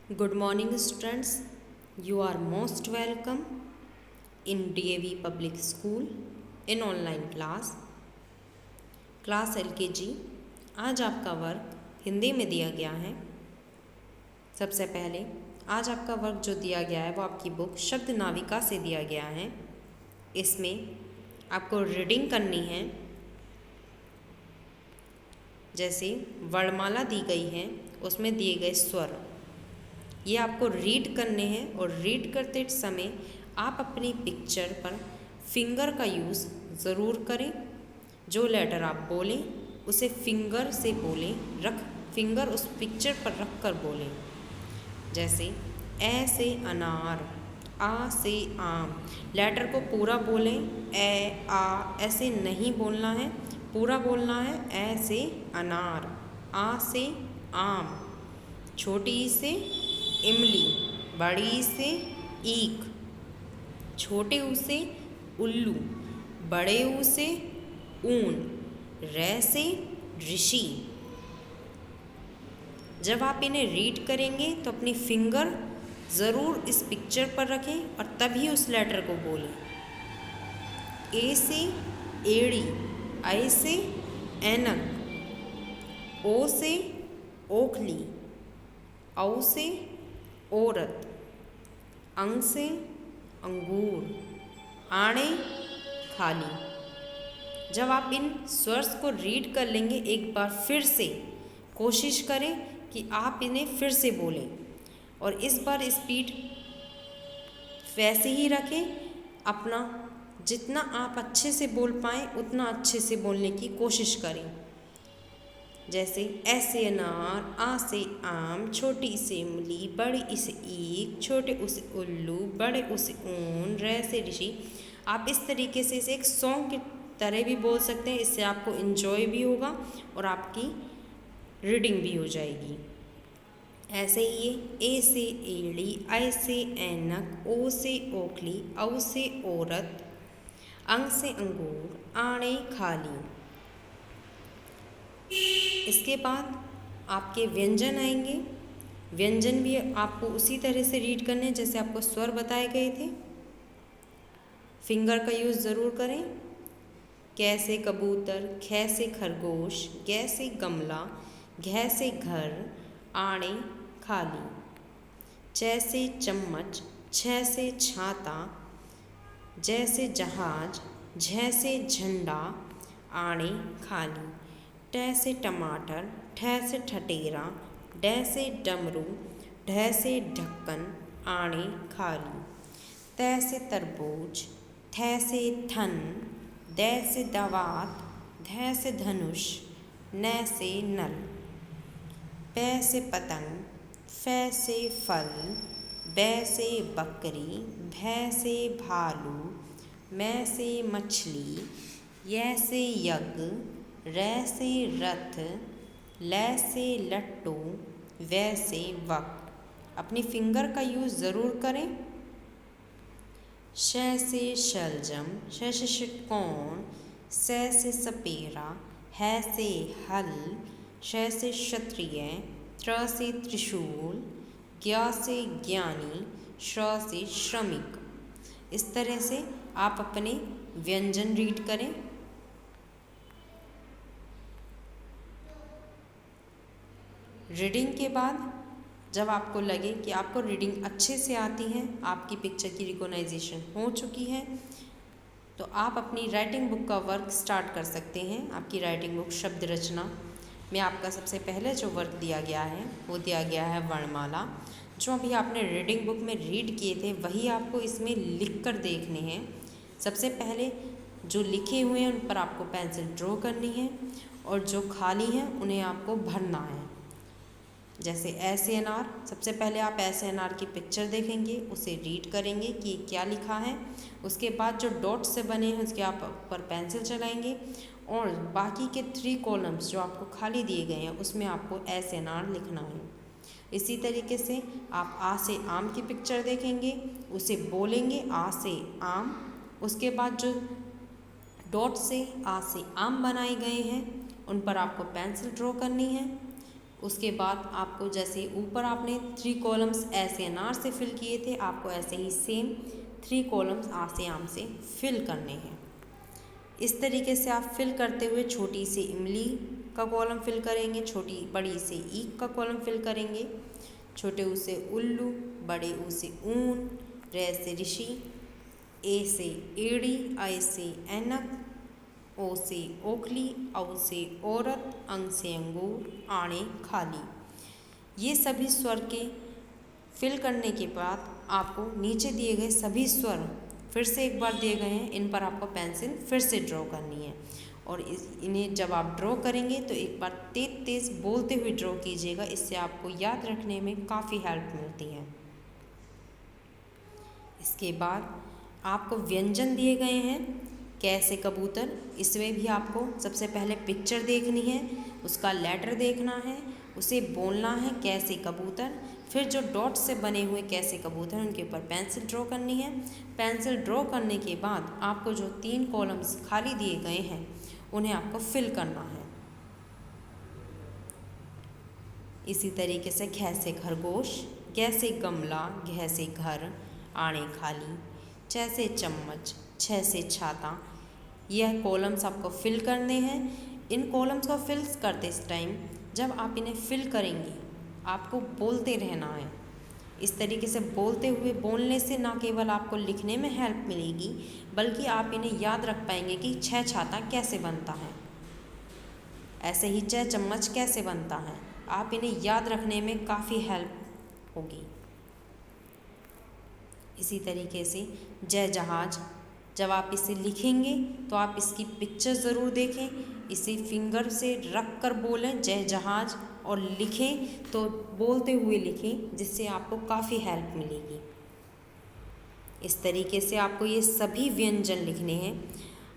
Good morning, students. You are most welcome in DAV Public School in online class LKG। आज आपका work Hindi में दिया गया है। सबसे पहले आज आपका वर्क जो दिया गया है वो आपकी बुक शब्द नाविका से दिया गया है। इसमें आपको रीडिंग करनी है। जैसे वर्णमाला दी गई है, उसमें दिए गए स्वर ये आपको रीड करने हैं और रीड करते समय आप अपनी पिक्चर पर फिंगर का यूज़ ज़रूर करें। जो लेटर आप बोलें उसे फिंगर से बोलें, फिंगर उस पिक्चर पर रख कर बोलें। जैसे ए से अनार, आ से आम। लेटर को पूरा बोलें, ए आ ऐसे नहीं बोलना है, पूरा बोलना है। ए से अनार, आ से आम, छोटी ई से इमली, बड़ी ई से ईख, छोटे ऊ से उल्लू, बड़े ऊ से ऊन, रै से ऋषि। जब आप इन्हें रीड करेंगे तो अपनी फिंगर ज़रूर इस पिक्चर पर रखें और तभी उस लेटर को बोलें। ए से एड़ी, ऐ से ऐनक, ओ से ओखली, औ से औरत, अंग से अंगूर, आणे खाली। जब आप इन स्वर्स को रीड कर लेंगे एक बार फिर से कोशिश करें कि आप इन्हें फिर से बोलें और इस बार स्पीड वैसे ही रखें। अपना जितना आप अच्छे से बोल पाएँ उतना अच्छे से बोलने की कोशिश करें। जैसे ए से अनार, आ से आम, छोटी से इमली, बड़ी ई से ईख, छोटे ऊ से उल्लू, बड़े ऊ से ऊन, रै से ऋषि। आप इस तरीके से इसे एक सॉन्ग की तरह भी बोल सकते हैं। इससे आपको इन्जॉय भी होगा और आपकी रीडिंग भी हो जाएगी। ऐसे ही ये ए से एड़ी, ऐ से ऐनक, ओ से ओखली, औ से औरत, अंग से अंगूर, आणे खाली। इसके बाद आपके व्यंजन आएंगे। व्यंजन भी आपको उसी तरह से रीड करने हैं जैसे आपको स्वर बताए गए थे। फिंगर का यूज़ ज़रूर करें। कै से कबूतर, खे से खरगोश, गै से गमला, घै से घर, आणे खाली। चै से चम्मच, छै से छाता, जै से जहाज, झै से झंडा, आणे खाली। टै से टमाटर, ठै से ठठेरा, डै से डमरू, ढै से ढक्कन, आणे खाली। तै से तरबूज, थै से थन, दै से दवात, धै से धनुष, नै से नल। पै से पतंग, फै से फल, बै से बकरी, भै से भालू, मै से मछली, यै से यज्ञ, रै से रथ, लै से लट्टू, वै से वक। अपनी फिंगर का यूज़ ज़रूर करें। शै से शलजम, शै से षटकोण, सै से सपेरा, है से हल, शै से क्षत्रिय, त्र से त्रिशूल, ज्ञा से ज्ञानी, श्र से श्रमिक। इस तरह से आप अपने व्यंजन रीड करें। रीडिंग के बाद जब आपको लगे कि आपको रीडिंग अच्छे से आती है, आपकी पिक्चर की रिकॉग्नाइजेशन हो चुकी है, तो आप अपनी राइटिंग बुक का वर्क स्टार्ट कर सकते हैं। आपकी राइटिंग बुक शब्द रचना में आपका सबसे पहले जो वर्क दिया गया है वो दिया गया है वर्णमाला। जो अभी आपने रीडिंग बुक में रीड किए थे वही आपको इसमें लिख कर देखने हैं। सबसे पहले जो लिखे हुए हैं उन पर आपको पेंसिल ड्रॉ करनी है और जो खाली हैं उन्हें आपको भरना है। जैसे ए से अनार, सबसे पहले आप ए से अनार की पिक्चर देखेंगे, उसे रीड करेंगे कि क्या लिखा है। उसके बाद जो डॉट से बने हैं उसके आप ऊपर पेंसिल चलाएंगे और बाकी के 3 कॉलम्स जो आपको खाली दिए गए हैं उसमें आपको ए से अनार लिखना है। इसी तरीके से आप आ से आम की पिक्चर देखेंगे, उसे बोलेंगे आ से आम। उसके बाद जो डॉट से आ से आम बनाए गए हैं उन पर आपको पेंसिल ड्रॉ करनी है। उसके बाद आपको जैसे ऊपर आपने 3 कॉलम्स ऐसे एन से फिल किए थे, आपको ऐसे ही सेम 3 कॉलम्स आम से फिल करने हैं। इस तरीके से आप फिल करते हुए छोटी सी इमली का कॉलम फिल करेंगे, छोटी बड़ी से ईक का कॉलम फिल करेंगे, छोटे ऊ से उल्लू, बड़े ऊ से ऊन, रे से ऋषि, ए से एड़ी, आई से ऐनक, ओ से ओखली, औ से औरत, अंग से अंगूर, आणे खाली। ये सभी स्वर के फिल करने के बाद आपको नीचे दिए गए सभी स्वर फिर से एक बार दिए गए हैं, इन पर आपको पेंसिल फिर से ड्रॉ करनी है। और इन्हें जब आप ड्रॉ करेंगे तो एक बार तेज तेज बोलते हुए ड्रॉ कीजिएगा, इससे आपको याद रखने में काफ़ी हेल्प मिलती है। इसके बाद आपको व्यंजन दिए गए हैं, कैसे कबूतर, इसमें भी आपको सबसे पहले पिक्चर देखनी है, उसका लेटर देखना है, उसे बोलना है कैसे कबूतर, फिर जो डॉट से बने हुए कैसे कबूतर उनके ऊपर पेंसिल ड्रॉ करनी है। पेंसिल ड्रॉ करने के बाद आपको जो 3 कॉलम्स खाली दिए गए हैं उन्हें आपको फिल करना है। इसी तरीके से घ से खरगोश, ग से गमला, घ से घर, आणे खाली, च से चम्मच, छ से छाता, यह कॉलम्स आपको फिल करने हैं। इन कॉलम्स को फिल करते इस टाइम जब आप इन्हें फिल करेंगे आपको बोलते रहना है। इस तरीके से बोलते हुए बोलने से ना केवल आपको लिखने में हेल्प मिलेगी बल्कि आप इन्हें याद रख पाएंगे कि छ छाता कैसे बनता है, ऐसे ही च चम्मच कैसे बनता है, आप इन्हें याद रखने में काफ़ी हेल्प होगी। इसी तरीके से जय जहाज, जब आप इसे लिखेंगे तो आप इसकी पिक्चर ज़रूर देखें, इसे फिंगर से रख कर बोलें जय जहाज, और लिखें तो बोलते हुए लिखें, जिससे आपको काफ़ी हेल्प मिलेगी। इस तरीके से आपको ये सभी व्यंजन लिखने हैं।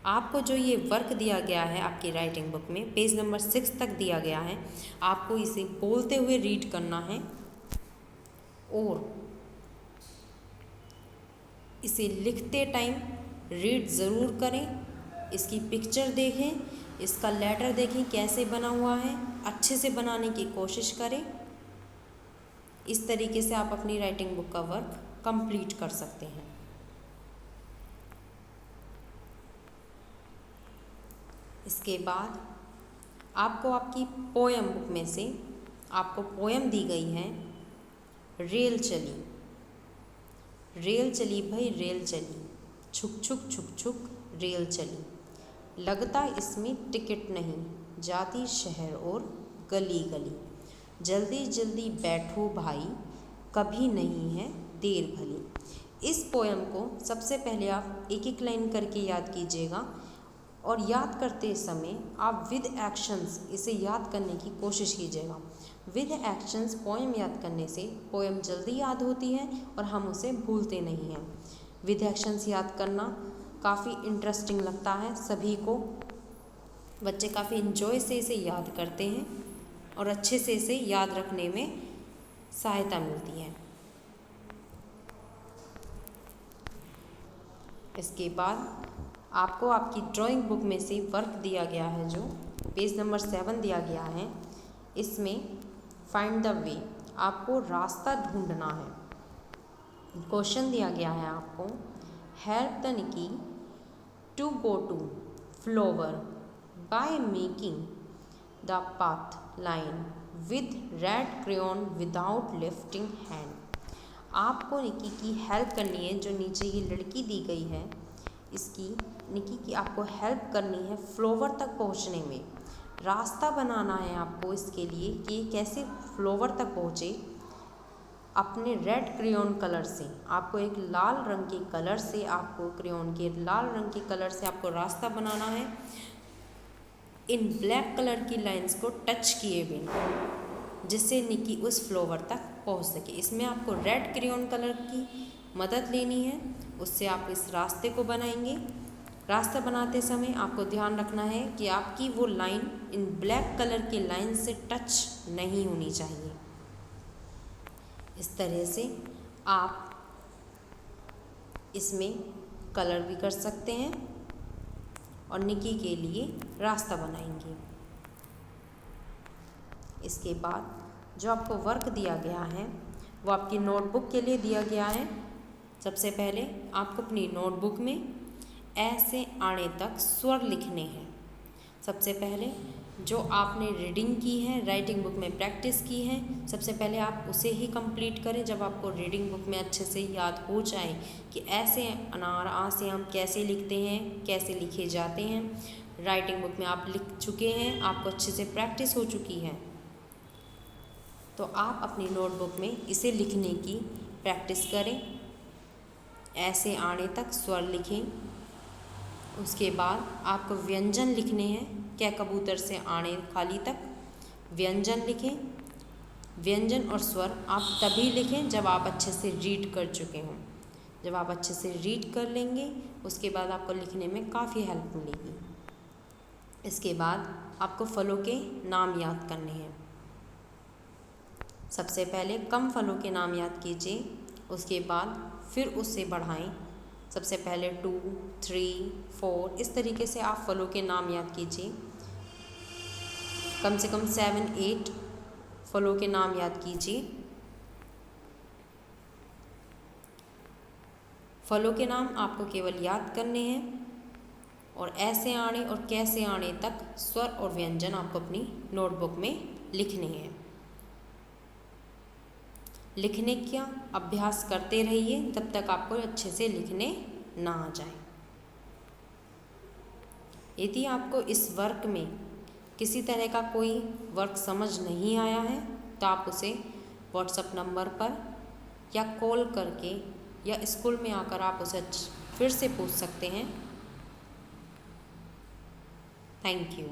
आपको जो ये वर्क दिया गया है आपकी राइटिंग बुक में पेज नंबर 6 तक दिया गया है, आपको इसे बोलते हुए रीड करना है और इसे लिखते टाइम रीड ज़रूर करें, इसकी पिक्चर देखें, इसका लेटर देखें कैसे बना हुआ है, अच्छे से बनाने की कोशिश करें। इस तरीके से आप अपनी राइटिंग बुक का वर्क कंप्लीट कर सकते हैं। इसके बाद आपको आपकी पोयम बुक में से आपको पोयम दी गई है, रेल चली। रेल चली भाई रेल चली, छुक छुक छुक छुक रेल चली, लगता इसमें टिकट नहीं, जाती शहर और गली गली, जल्दी जल्दी बैठो भाई, कभी नहीं है देर भली। इस पोयम को सबसे पहले आप एक एक लाइन करके याद कीजिएगा और याद करते समय आप विद एक्शंस इसे याद करने की कोशिश कीजिएगा। विद एक्शंस पोयम याद करने से पोयम जल्दी याद होती है और हम उसे भूलते नहीं हैं। विद एक्शंस याद करना काफ़ी इंटरेस्टिंग लगता है सभी को, बच्चे काफ़ी इंजॉय से इसे याद करते हैं और अच्छे से इसे याद रखने में सहायता मिलती है। इसके बाद आपको आपकी ड्राइंग बुक में से वर्क दिया गया है, जो पेज नंबर 7 दिया गया है, इसमें फाइंड द वे, आपको रास्ता ढूंढना है। क्वेश्चन दिया गया है आपको, help the Nikki to go to flower by making the path line with red crayon without lifting hand. आपको निकी की हेल्प करनी है, जो नीचे ये लड़की दी गई है इसकी निकी की आपको हेल्प करनी है फ्लोवर तक पहुंचने में। रास्ता बनाना है आपको इसके लिए कि कैसे फ्लोवर तक पहुँचे। अपने रेड क्रेयॉन कलर से, आपको एक लाल रंग के कलर से, आपको क्रेयॉन के लाल रंग के कलर से आपको रास्ता बनाना है, इन ब्लैक कलर की लाइंस को टच किए बिना, जिससे निकी उस फ्लोवर तक पहुंच सके। इसमें आपको रेड क्रेयॉन कलर की मदद लेनी है, उससे आप इस रास्ते को बनाएंगे। रास्ता बनाते समय आपको ध्यान रखना है कि आपकी वो लाइन इन ब्लैक कलर की लाइन से टच नहीं होनी चाहिए। इस तरह से आप इसमें कलर भी कर सकते हैं और निकी के लिए रास्ता बनाएंगे। इसके बाद जो आपको वर्क दिया गया है वो आपकी नोटबुक के लिए दिया गया है। सबसे पहले आपको अपनी नोटबुक में ए से आणे तक स्वर लिखने हैं। सबसे पहले जो आपने रीडिंग की है, राइटिंग बुक में प्रैक्टिस की है, सबसे पहले आप उसे ही कंप्लीट करें। जब आपको रीडिंग बुक में अच्छे से याद हो जाए कि ऐसे अनार आ से हम कैसे लिखते हैं, कैसे लिखे जाते हैं, राइटिंग बुक में आप लिख चुके हैं, आपको अच्छे से प्रैक्टिस हो चुकी है, तो आप अपनी नोटबुक में इसे लिखने की प्रैक्टिस करें। ऐसे आने तक स्वर लिखें। उसके बाद आपको व्यंजन लिखने हैं। कै कबूतर से आने खाली तक व्यंजन लिखें। व्यंजन और स्वर आप तभी लिखें जब आप अच्छे से रीड कर चुके हों। जब आप अच्छे से रीड कर लेंगे उसके बाद आपको लिखने में काफ़ी हेल्प मिलेगी। इसके बाद आपको फलों के नाम याद करने हैं। सबसे पहले कम फलों के नाम याद कीजिए, उसके बाद फिर उससे बढ़ाएं। सबसे पहले 2, 3, 4 इस तरीके से आप फलों के नाम याद कीजिए। कम से कम 7, 8 फलों के नाम याद कीजिए। फलों के नाम आपको केवल याद करने हैं और ऐसे आने और कैसे आने तक स्वर और व्यंजन आपको अपनी नोटबुक में लिखने हैं। लिखने का अभ्यास करते रहिए तब तक आपको अच्छे से लिखने ना आ जाए। यदि आपको इस वर्क में किसी तरह का कोई वर्क समझ नहीं आया है तो आप उसे व्हाट्सएप नंबर पर या कॉल करके या स्कूल में आकर आप उसे फिर से पूछ सकते हैं। Thank you.